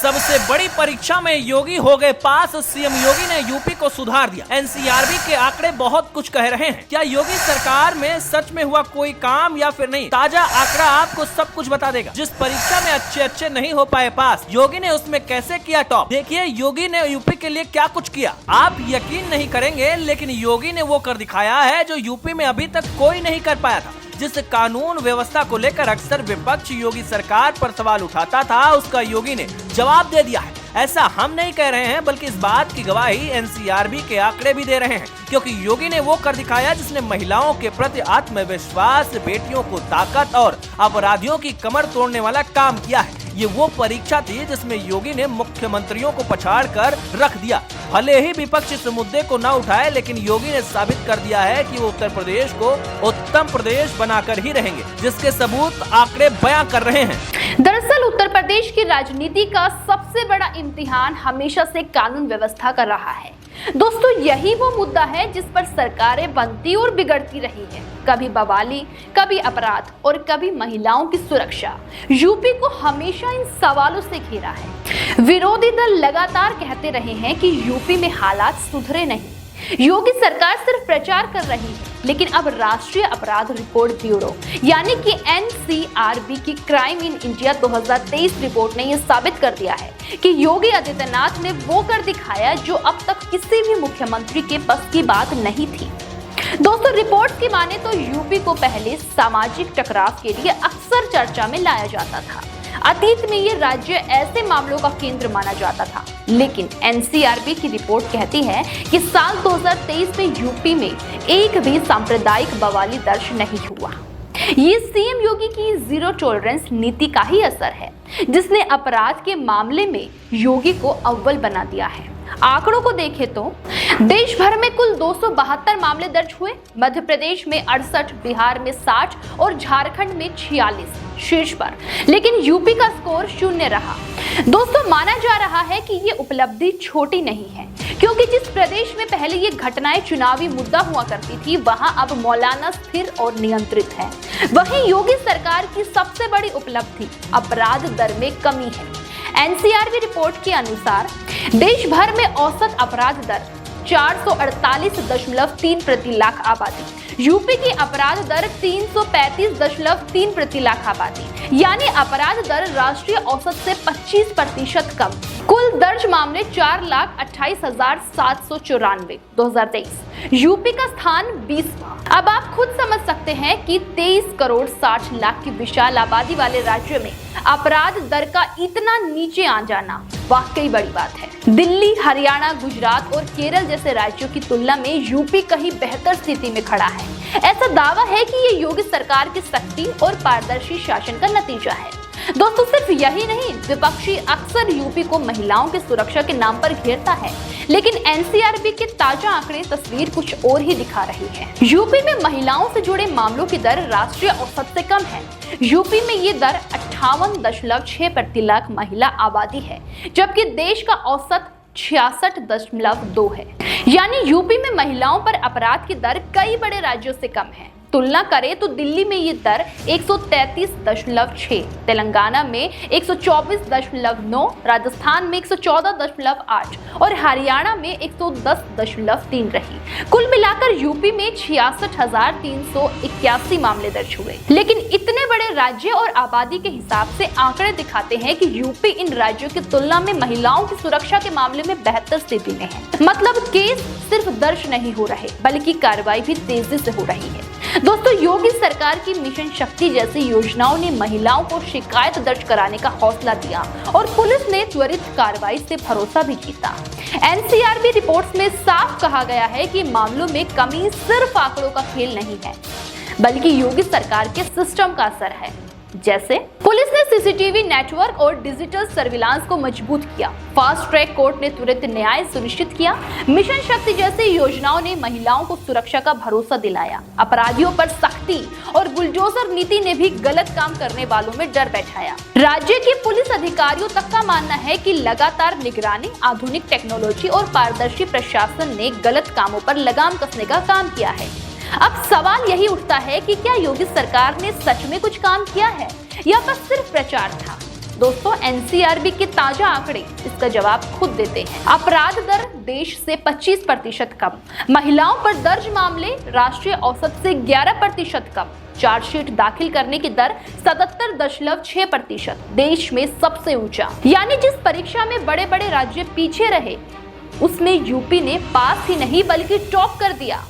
सबसे बड़ी परीक्षा में योगी हो गए पास। सीएम योगी ने यूपी को सुधार दिया। एनसीआरबी के आंकड़े बहुत कुछ कह रहे हैं। क्या योगी सरकार में सच में हुआ कोई काम या फिर नहीं? ताजा आंकड़ा आपको सब कुछ बता देगा। जिस परीक्षा में अच्छे नहीं हो पाए पास, योगी ने उसमें कैसे किया टॉप। देखिए योगी ने यूपी के लिए क्या कुछ किया। आप यकीन नहीं करेंगे, लेकिन योगी ने वो कर दिखाया है जो यूपी में अभी तक कोई नहीं कर पाया था। जिस कानून व्यवस्था को लेकर अक्सर विपक्ष योगी सरकार पर सवाल उठाता था, उसका योगी ने जवाब दे दिया है। ऐसा हम नहीं कह रहे हैं, बल्कि इस बात की गवाही एनसीआरबी के आंकड़े भी दे रहे हैं, क्योंकि योगी ने वो कर दिखाया जिसने महिलाओं के प्रति आत्मविश्वास, बेटियों को ताकत और अपराधियों की कमर तोड़ने वाला काम किया है। ये वो परीक्षा थी जिसमें योगी ने मुख्यमंत्रियों को पछाड़ कर रख दिया। भले ही विपक्ष इस मुद्दे को न उठाए, लेकिन योगी ने साबित कर दिया है कि वो उत्तर प्रदेश को उत्तम प्रदेश बनाकर ही रहेंगे, जिसके सबूत आंकड़े बयां कर रहे हैं। दरअसल उत्तर प्रदेश की राजनीति का सबसे बड़ा इम्तिहान हमेशा से कानून व्यवस्था का रहा है। दोस्तों, यही वो मुद्दा है जिस पर सरकारें बनती और बिगड़ती रही है। कभी बवाली, कभी अपराध और कभी महिलाओं की सुरक्षा। यूपी को हमेशा इन सवालों से घेरा है। विरोधी दल लगातार कहते रहे हैं कि यूपी में हालात सुधरे नहीं। योगी सरकार सिर्फ प्रचार कर रही है, लेकिन अब राष्ट्रीय अपराध रिपोर्ट ब्यूरो यानी कि एनसीआरबी की क्राइम इन इंडिया 2023 रिपोर्ट ने यह साबित कर दिया है कि योगी आदित्यनाथ ने वो कर दिखाया जो अब तक किसी भी मुख्यमंत्री के बस की बात नहीं थी। दोस्तों, रिपोर्ट की माने तो यूपी को पहले सामाजिक टकराव के लिए अक्सर चर्चा में लाया जाता था। अतीत में ये राज्य ऐसे मामलों का केंद्र माना जाता था, लेकिन एनसीआरबी की रिपोर्ट कहती है कि साल 2023 में यूपी में एक भी सांप्रदायिक बवाली दर्ज नहीं हुआ। ये सीएम योगी की जीरो टॉलरेंस नीति का ही असर है, जिसने अपराध के मामले में योगी को अव्वल बना दिया है। आंकड़ों को देखें तो देश भर में कुल 272 मामले दर्ज हुए। मध्य प्रदेश में 68, बिहार में 60 और झारखंड में 46 शीर्ष पर, लेकिन यूपी का स्कोर 0 रहा। दोस्तों, माना जा रहा है कि ये उपलब्धि छोटी नहीं है, क्योंकि जिस प्रदेश में पहले ये घटनाएं चुनावी मुद्दा हुआ करती थी, वहां अब मौलाना स्थिर और नियंत्रित है। वहीं योगी सरकार की सबसे बड़ी उपलब्धि अपराध दर में कमी है। एनसीआरबी रिपोर्ट के अनुसार देश भर में औसत अपराध दर 448.3 प्रति लाख आबादी। यूपी की अपराध दर 335.3 प्रति लाख आबादी, यानी अपराध दर राष्ट्रीय औसत से 25% कम। कुल दर्ज मामले 4,28,794 2023। यूपी का स्थान 20वां। अब आप खुद समझ सकते हैं कि 23 करोड़ 60 लाख की विशाल आबादी वाले राज्य में अपराध दर का इतना नीचे आ जाना वाकई बड़ी बात है। दिल्ली, हरियाणा, गुजरात और केरल जैसे राज्यों की तुलना में यूपी कहीं बेहतर स्थिति में खड़ा है। ऐसा दावा है कि ये योगी सरकार की सख्ती और पारदर्शी शासन का नतीजा है। दोस्तों, सिर्फ यही नहीं, विपक्षी अक्सर यूपी को महिलाओं की सुरक्षा के नाम पर घेरता है, लेकिन एनसीआरबी के ताजा आंकड़े तस्वीर कुछ और ही दिखा रही है। यूपी में महिलाओं से जुड़े मामलों की दर राष्ट्रीय औसत से कम है। यूपी में ये दर 58.6 प्रति लाख महिला आबादी है, जबकि देश का औसत 66.2 है। यानी यूपी में महिलाओं पर अपराध की दर कई बड़े राज्यों से कम है। तुलना करें तो दिल्ली में ये दर 133.6, तेलंगाना में 124.9, राजस्थान में 114.8 और हरियाणा में 110.3 रही। कुल मिलाकर यूपी में 66,381 मामले दर्ज हुए। लेकिन इतने बड़े राज्य और आबादी के हिसाब से आंकड़े दिखाते हैं कि यूपी इन राज्यों की तुलना में महिलाओं की सुरक्षा के मामले में बेहतर स्थिति में है। मतलब केस सिर्फ दर्ज नहीं हो रहे, बल्कि कार्रवाई भी तेजी से हो रही है। दोस्तों, योगी सरकार की मिशन शक्ति जैसी योजनाओं ने महिलाओं को शिकायत दर्ज कराने का हौसला दिया और पुलिस ने त्वरित कार्रवाई से भरोसा भी जीता। एनसीआरबी रिपोर्ट्स में साफ कहा गया है कि मामलों में कमी सिर्फ आंकड़ों का खेल नहीं है, बल्कि योगी सरकार के सिस्टम का असर है। जैसे पुलिस ने सीसीटीवी नेटवर्क और डिजिटल सर्विलांस को मजबूत किया, फास्ट ट्रैक कोर्ट ने तुरंत न्याय सुनिश्चित किया, मिशन शक्ति जैसी योजनाओं ने महिलाओं को सुरक्षा का भरोसा दिलाया, अपराधियों पर सख्ती और बुलडोजर नीति ने भी गलत काम करने वालों में डर बैठाया। राज्य के पुलिस अधिकारियों तक का मानना है कि लगातार निगरानी, आधुनिक टेक्नोलॉजी और पारदर्शी प्रशासन ने गलत कामों पर लगाम कसने का काम किया है। अब सवाल यही उठता है कि क्या योगी सरकार ने सच में कुछ काम किया है या बस सिर्फ प्रचार था? दोस्तों, एनसीआरबी के ताजा आंकड़े इसका जवाब खुद देते हैं। अपराध दर देश से 25% कम, महिलाओं पर दर्ज मामले राष्ट्रीय औसत से 11% कम, चार्जशीट दाखिल करने की दर 77.6%, देश में सबसे ऊंचा। यानी जिस परीक्षा में बड़े बड़े राज्य पीछे रहे, उसमें यूपी ने पास ही नहीं बल्कि टॉप कर दिया।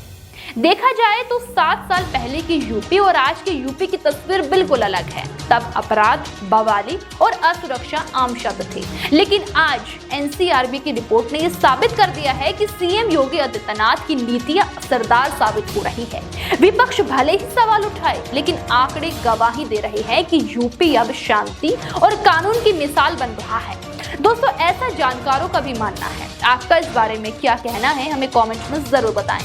देखा जाए तो 7 साल पहले की यूपी और आज की यूपी की तस्वीर बिल्कुल अलग है। तब अपराध, बवाली और असुरक्षा आम शब्द थे, लेकिन आज एनसीआरबी की रिपोर्ट ने यह साबित कर दिया है कि सीएम योगी आदित्यनाथ की नीतियां असरदार साबित हो रही है। विपक्ष भले ही सवाल उठाए, लेकिन आंकड़े गवाही दे रहे हैं कि यूपी अब शांति और कानून की मिसाल बन रहा है। दोस्तों, ऐसा जानकारों का भी मानना है। आपका इस बारे में क्या कहना है, हमें कमेंट में जरूर बताएं।